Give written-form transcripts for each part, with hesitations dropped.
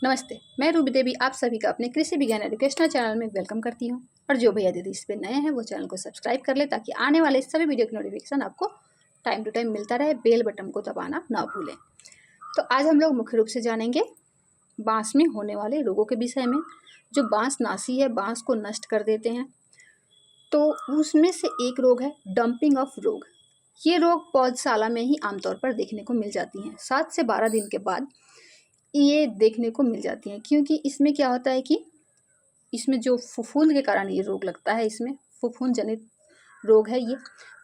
नमस्ते, मैं रूबी देवी आप सभी का अपने कृषि विज्ञान एजुकेशनल चैनल में वेलकम करती हूं। और जो भैया दीदी इस पे नए हैं वो चैनल को सब्सक्राइब कर ले ताकि आने वाले सभी वीडियो की नोटिफिकेशन आपको टाइम टू टाइम मिलता रहे। बेल बटन को दबाना ना भूलें। तो आज हम लोग मुख्य रूप से जानेंगे बाँस में होने वाले रोगों के विषय में। जो बाँस नासी है, बाँस को नष्ट कर देते हैं, तो उसमें से एक रोग है डंपिंग ऑफ रोग। ये रोग पौधशाला में ही आमतौर पर देखने को मिल जाती हैं। 7 से 12 दिन के बाद ये देखने को मिल जाती हैं, क्योंकि इसमें क्या होता है कि इसमें जो फफूंद के कारण ये रोग लगता है, इसमें फफूंद जनित रोग है, ये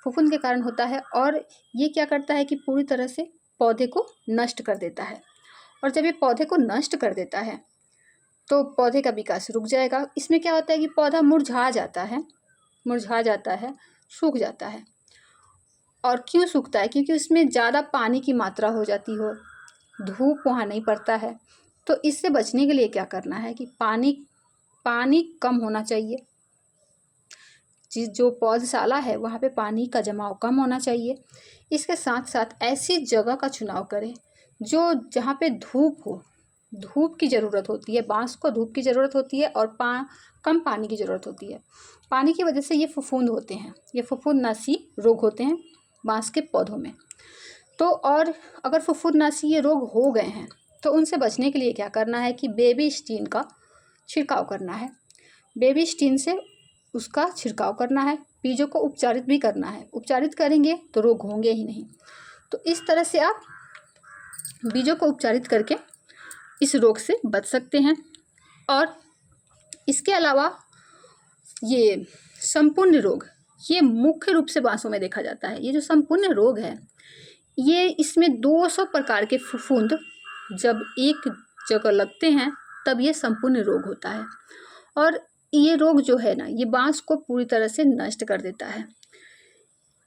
फफूंद के कारण होता है। और ये क्या करता है कि पूरी तरह से पौधे को नष्ट कर देता है। और जब ये पौधे को नष्ट कर देता है तो पौधे का विकास रुक जाएगा। इसमें क्या होता है कि पौधा मुरझा जाता है, सूख जाता है। और क्यों सूखता है? क्योंकि उसमें ज़्यादा पानी की मात्रा हो जाती हो, धूप वहाँ नहीं पड़ता है। तो इससे बचने के लिए क्या करना है कि पानी कम होना चाहिए। जो पौधशाला है वहाँ पे पानी का जमाव कम होना चाहिए। इसके साथ साथ ऐसी जगह का चुनाव करें जहाँ पे धूप हो। धूप की ज़रूरत होती है, बाँस को धूप की ज़रूरत होती है और कम पानी की ज़रूरत होती है। पानी की वजह से ये फफूंद होते हैं, ये फफूंदनाशी रोग होते हैं बाँस के पौधों में। तो और अगर फफूंदनाशी ये रोग हो गए हैं तो उनसे बचने के लिए क्या करना है कि बेबी स्टीन का छिड़काव करना है। बेबी स्टीन से उसका छिड़काव करना है। बीजों को उपचारित भी करना है। उपचारित करेंगे तो रोग होंगे ही नहीं। तो इस तरह से आप बीजों को उपचारित करके इस रोग से बच सकते हैं। और इसके अलावा ये संपूर्ण रोग, ये मुख्य रूप से बाँसों में देखा जाता है। ये जो संपूर्ण रोग है, ये इसमें 200 प्रकार के फफूंद जब एक जगह लगते हैं तब ये संपूर्ण रोग होता है। और ये रोग जो है ना, ये बाँस को पूरी तरह से नष्ट कर देता है।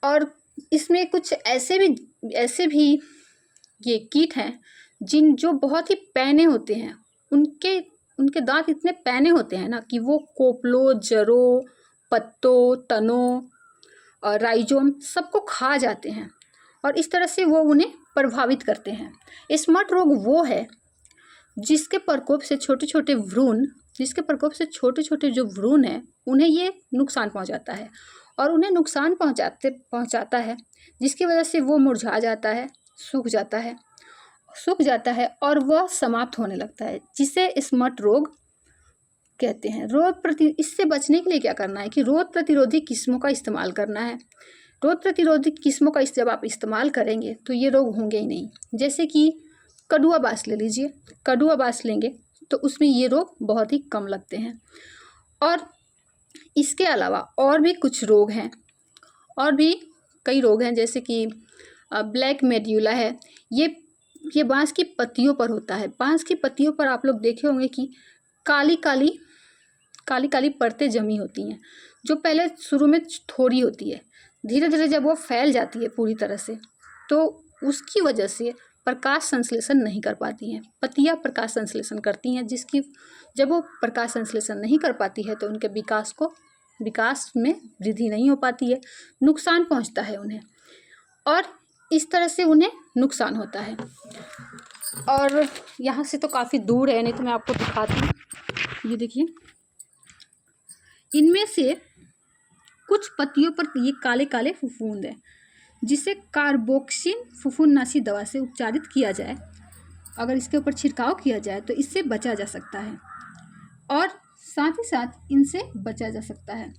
और इसमें कुछ ऐसे भी ये कीट हैं जो बहुत ही पैने होते हैं। उनके दांत इतने पैने होते हैं ना कि वो कोपलों, जड़ों, पत्तों, तनों और राइजोम सबको खा जाते हैं और इस तरह से वो उन्हें प्रभावित करते हैं। स्मट रोग वो है जिसके प्रकोप से छोटे छोटे जो भ्रूण हैं उन्हें ये नुकसान पहुंचाता है। और उन्हें नुकसान पहुंचाता है जिसकी वजह से वो मुरझा जाता है, सूख जाता है और वह समाप्त होने लगता है, जिसे स्मट रोग कहते हैं। इससे बचने के लिए क्या करना है कि रोग प्रतिरोधी किस्मों का इस्तेमाल करना है। रोग प्रतिरोधी किस्मों का जब आप इस्तेमाल करेंगे तो ये रोग होंगे ही नहीं। जैसे कि कड़ुआ बाँस ले लीजिए, कड़ुआ बाँस लेंगे तो उसमें ये रोग बहुत ही कम लगते हैं। और इसके अलावा और भी कुछ रोग हैं, और भी कई रोग हैं, जैसे कि ब्लैक मेड्यूला है। ये बाँस की पत्तियों पर होता है। बाँस की पत्तियों पर आप लोग देखे होंगे कि काली काली परतें जमी होती हैं, जो पहले शुरू में थोड़ी होती है। धीरे धीरे जब वो फैल जाती है पूरी तरह से तो उसकी वजह से प्रकाश संश्लेषण नहीं कर पाती हैं। पत्तियाँ प्रकाश संश्लेषण करती हैं, जब वो प्रकाश संश्लेषण नहीं कर पाती है तो उनके विकास में वृद्धि नहीं हो पाती है, नुकसान पहुंचता है उन्हें। और इस तरह से उन्हें नुकसान होता है। और यहाँ से तो काफ़ी दूर है, नहीं तो मैं आपको दिखाती हूँ। ये देखिए, इनमें से कुछ पत्तियों पर ये काले काले फफूंद हैं, जिसे कार्बोक्सिन फफूंदनाशी दवा से उपचारित किया जाए, अगर इसके ऊपर छिड़काव किया जाए तो इससे बचा जा सकता है और साथ ही साथ इनसे बचा जा सकता है।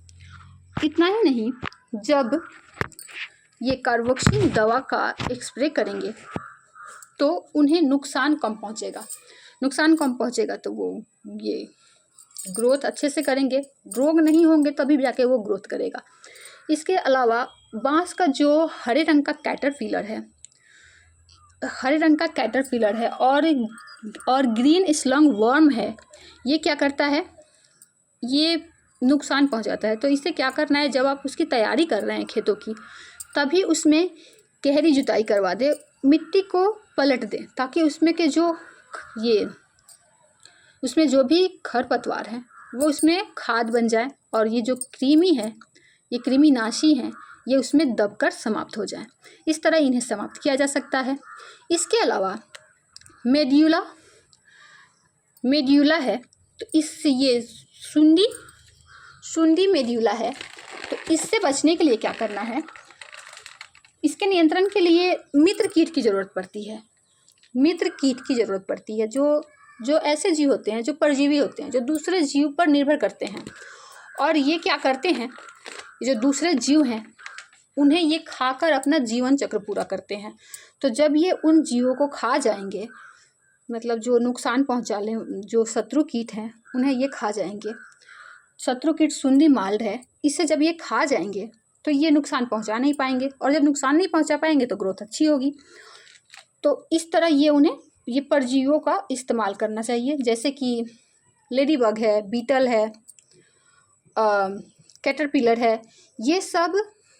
इतना ही नहीं, जब ये कार्बोक्सिन दवा का स्प्रे करेंगे तो उन्हें नुकसान कम पहुंचेगा तो वो ये ग्रोथ अच्छे से करेंगे। रोग नहीं होंगे तभी जाके वो ग्रोथ करेगा। इसके अलावा बाँस का जो हरे रंग का कैटरपिलर है और ग्रीन स्लंग वर्म है, ये क्या करता है, ये नुकसान पहुंचाता है। तो इसे क्या करना है, जब आप उसकी तैयारी कर रहे हैं खेतों की, तभी उसमें गहरी जुताई करवा दें, मिट्टी को पलट दें, ताकि उसमें जो भी खरपतवार है वो उसमें खाद बन जाए और ये जो ये कृमिनाशी हैं, ये उसमें दबकर समाप्त हो जाए। इस तरह इन्हें समाप्त किया जा सकता है। इसके अलावा मेड्यूला है, तो इससे ये सुंडी मेड्यूला है, तो इससे बचने के लिए क्या करना है, इसके नियंत्रण के लिए मित्र कीट की ज़रूरत पड़ती है। मित्र कीट की ज़रूरत पड़ती है जो ऐसे जीव होते हैं, जो परजीवी होते हैं, जो दूसरे जीव पर निर्भर करते हैं। और ये क्या करते हैं, जो दूसरे जीव हैं उन्हें ये खाकर अपना जीवन चक्र पूरा करते हैं। तो जब ये उन जीवों को खा जाएंगे, मतलब जो नुकसान पहुंचा लें, जो शत्रु कीट हैं उन्हें ये खा जाएंगे। शत्रु कीट सुंडी माल्ट है, इसे जब ये खा जाएंगे तो ये नुकसान पहुंचा नहीं पाएंगे, और जब नुकसान नहीं पहुंचा पाएंगे तो ग्रोथ अच्छी होगी। तो इस तरह ये परजीवियों का इस्तेमाल करना चाहिए, जैसे कि लेडीबग है, बीटल है, कैटरपिलर है, ये सब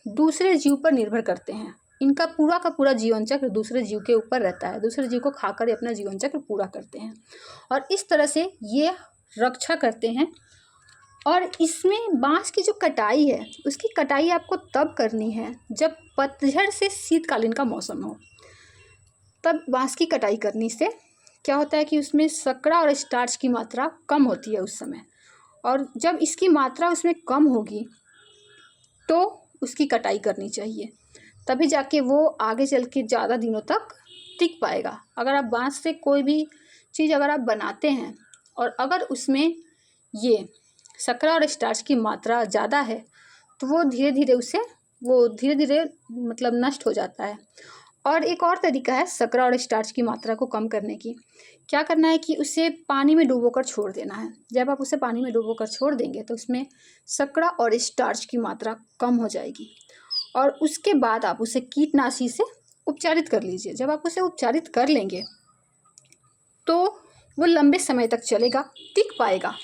दूसरे जीव पर निर्भर करते हैं। इनका पूरा का पूरा जीवन चक्र दूसरे जीव के ऊपर रहता है, दूसरे जीव को खाकर अपना जीवन चक्र पूरा करते हैं, और इस तरह से ये रक्षा करते हैं। और इसमें बांस की जो कटाई है, उसकी कटाई आपको तब करनी है जब पतझड़ से शीतकालीन का मौसम हो, तब बांस की कटाई करने से क्या होता है कि उसमें शर्करा और स्टार्च की मात्रा कम होती है उस समय, और जब इसकी मात्रा उसमें कम होगी तो उसकी कटाई करनी चाहिए, तभी जाके वो आगे चल के ज़्यादा दिनों तक टिक पाएगा। अगर आप बांस से कोई भी चीज़ अगर आप बनाते हैं और अगर उसमें ये शर्करा और स्टार्च की मात्रा ज़्यादा है तो वो धीरे धीरे मतलब नष्ट हो जाता है। और एक और तरीका है शर्करा और स्टार्च की मात्रा को कम करने की। क्या करना है कि उसे पानी में डुबोकर छोड़ देना है। जब आप उसे पानी में डुबोकर छोड़ देंगे तो उसमें शर्करा और स्टार्च की मात्रा कम हो जाएगी, और उसके बाद आप उसे कीटनाशी से उपचारित कर लीजिए। जब आप उसे उपचारित कर लेंगे तो वो लंबे समय तक चलेगा, टिक पाएगा,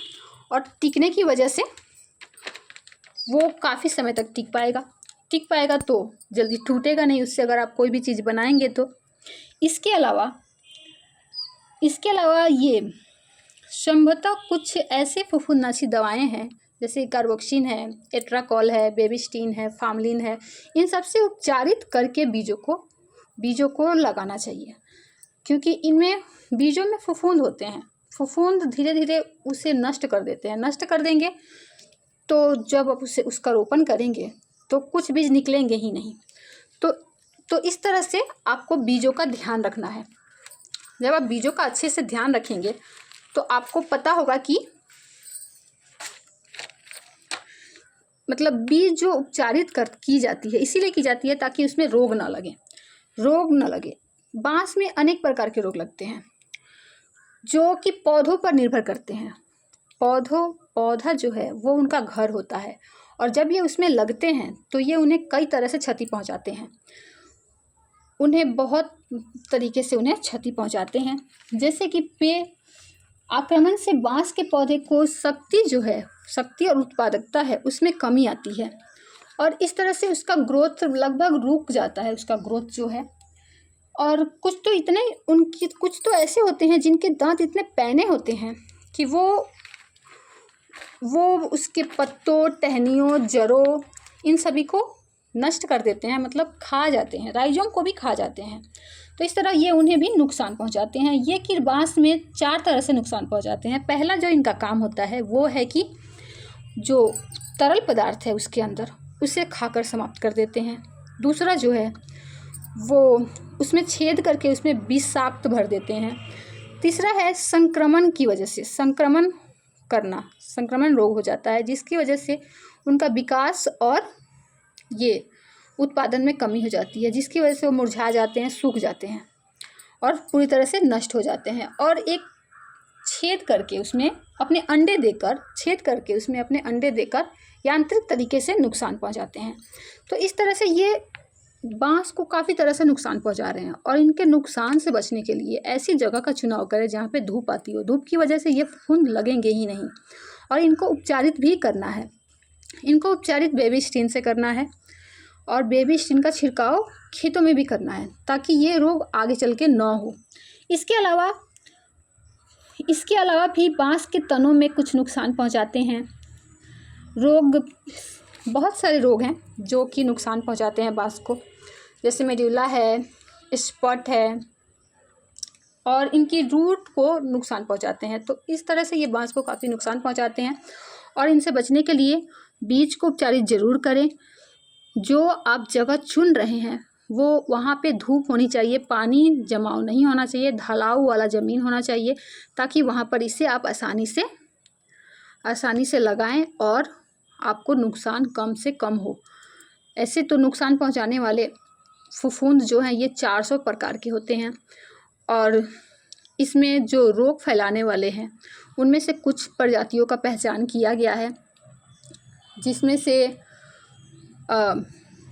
और टिकने की वजह से वो काफ़ी समय तक टिक पाएगा तो जल्दी टूटेगा नहीं उससे, अगर आप कोई भी चीज़ बनाएंगे तो। इसके अलावा ये संभवतः कुछ ऐसे फफूंदनाशी दवाएं हैं, जैसे कार्बोक्सिन है, एट्राकॉल है, बेबिस्टीन है, फार्मलिन है, इन सब से उपचारित करके बीजों को लगाना चाहिए, क्योंकि इनमें बीजों में फफूंद होते हैं। फफूंद धीरे धीरे उसे नष्ट कर देते हैं। नष्ट कर देंगे तो जब आप उसका रोपण करेंगे तो कुछ बीज निकलेंगे ही नहीं। तो इस तरह से आपको बीजों का ध्यान रखना है। जब आप बीजों का अच्छे से ध्यान रखेंगे तो आपको पता होगा कि मतलब बीज जो उपचारित की जाती है इसीलिए की जाती है ताकि उसमें रोग ना लगे। बांस में अनेक प्रकार के रोग लगते हैं जो कि पौधों पर निर्भर करते हैं। पौधा जो है वो उनका घर होता है, और जब ये उसमें लगते हैं तो ये उन्हें कई तरह से क्षति पहुंचाते हैं। उन्हें बहुत तरीके से उन्हें क्षति पहुंचाते हैं, जैसे कि पेड़ आक्रमण से बांस के पौधे को शक्ति और उत्पादकता है उसमें कमी आती है, और इस तरह से उसका ग्रोथ लगभग रुक जाता है, उसका ग्रोथ जो है। और कुछ तो ऐसे होते हैं जिनके दांत इतने पैने होते हैं कि वो उसके पत्तों, टहनियों, जड़ों इन सभी को नष्ट कर देते हैं, मतलब खा जाते हैं, राइजोम को भी खा जाते हैं। तो इस तरह ये उन्हें भी नुकसान पहुंचाते हैं। ये कीट बांस में 4 तरह से नुकसान पहुंचाते हैं। पहला जो इनका काम होता है वो है कि जो तरल पदार्थ है उसके अंदर उसे खाकर समाप्त कर देते हैं। दूसरा जो है वो उसमें छेद करके उसमें विषाक्त भर देते हैं। तीसरा है संक्रमण की वजह से संक्रमण रोग हो जाता है, जिसकी वजह से उनका विकास और ये उत्पादन में कमी हो जाती है, जिसकी वजह से वो मुरझा जाते हैं, सूख जाते हैं और पूरी तरह से नष्ट हो जाते हैं। और एक छेद करके उसमें अपने अंडे देकर यांत्रिक तरीके से नुकसान पहुंचाते हैं। तो इस तरह से ये बांस को काफ़ी तरह से नुकसान पहुंचा रहे हैं, और इनके नुकसान से बचने के लिए ऐसी जगह का चुनाव करें जहाँ पे धूप आती हो। धूप की वजह से ये फफूंद लगेंगे ही नहीं, और इनको उपचारित भी करना है। इनको उपचारित बेबिस्टीन से करना है, और बेबिस्टीन का छिड़काव खेतों में भी करना है ताकि ये रोग आगे चल के ना हो। इसके अलावा भी बांस के तनों में कुछ नुकसान पहुंचाते हैं। बहुत सारे रोग हैं जो कि नुकसान पहुंचाते हैं बांस को, जैसे मेड्यूला है, स्पॉट है, और इनकी रूट को नुकसान पहुंचाते हैं। तो इस तरह से ये बांस को काफ़ी नुकसान पहुंचाते हैं और इनसे बचने के लिए बीज को उपचारित ज़रूर करें। जो आप जगह चुन रहे हैं वो वहाँ पे धूप होनी चाहिए, पानी जमाव नहीं होना चाहिए, ढलाऊ वाला ज़मीन होना चाहिए, ताकि वहाँ पर इसे आप आसानी से लगाएं और आपको नुकसान कम से कम हो। ऐसे तो नुकसान पहुँचाने वाले फफूंद जो हैं ये 400 प्रकार के होते हैं और इसमें जो रोग फैलाने वाले हैं उनमें से कुछ प्रजातियों का पहचान किया गया है, जिसमें से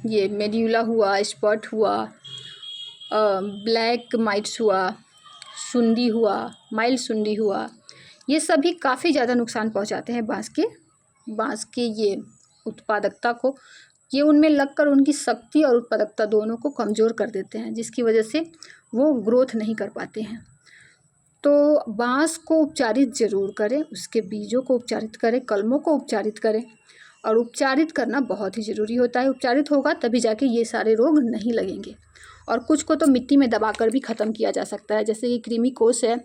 ये मेड्यूला हुआ, स्पॉट हुआ, ब्लैक माइट्स हुआ, सुंडी हुआ, माइल्ड सुंडी हुआ, ये सभी काफ़ी ज़्यादा नुकसान पहुंचाते हैं बांस के ये उत्पादकता को। ये उनमें लगकर उनकी शक्ति और उत्पादकता दोनों को कमज़ोर कर देते हैं, जिसकी वजह से वो ग्रोथ नहीं कर पाते हैं। तो बांस को उपचारित ज़रूर करें, उसके बीजों को उपचारित करें, कलमों को उपचारित करें और उपचारित करना बहुत ही ज़रूरी होता है। उपचारित होगा तभी जाके ये सारे रोग नहीं लगेंगे। और कुछ को तो मिट्टी में दबाकर भी ख़त्म किया जा सकता है, जैसे ये कृमि कोष है,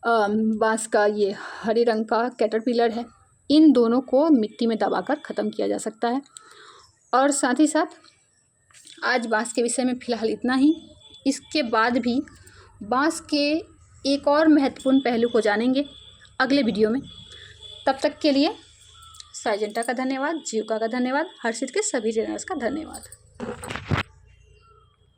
बांस का ये हरे रंग का कैटरपिलर है, इन दोनों को मिट्टी में दबाकर ख़त्म किया जा सकता है। और साथ ही साथ आज बांस के विषय में फ़िलहाल इतना ही। इसके बाद भी बांस के एक और महत्वपूर्ण पहलू को जानेंगे अगले वीडियो में। तब तक के लिए साइजेंटा का धन्यवाद, जीविका का धन्यवाद, हर्षित के सभी ट्रेनर्स का धन्यवाद।